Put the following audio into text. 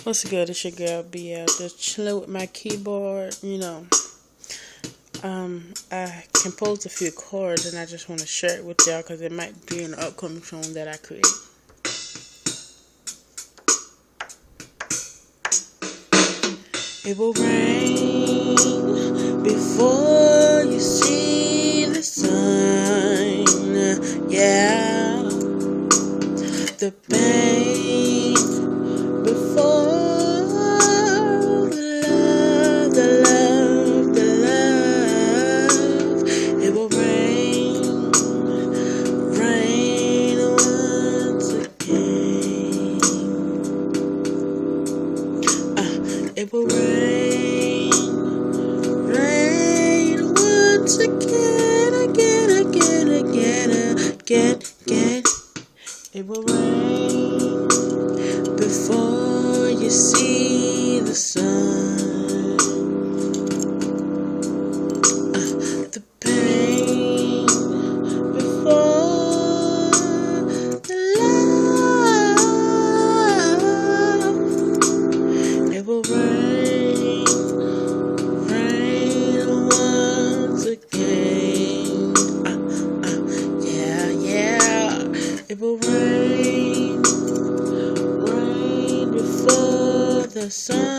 What's good? It's your girl BL. Just chilling with my keyboard. I composed a few chords and I just want to share it with y'all because it might be an upcoming song that I create. It will rain before you see the sun. Yeah, the pain before the love. It will rain once again. It will rain once again. It will rain before you see the sun. The pain before the love. It will rain once again. Yeah. It will rain before the sun.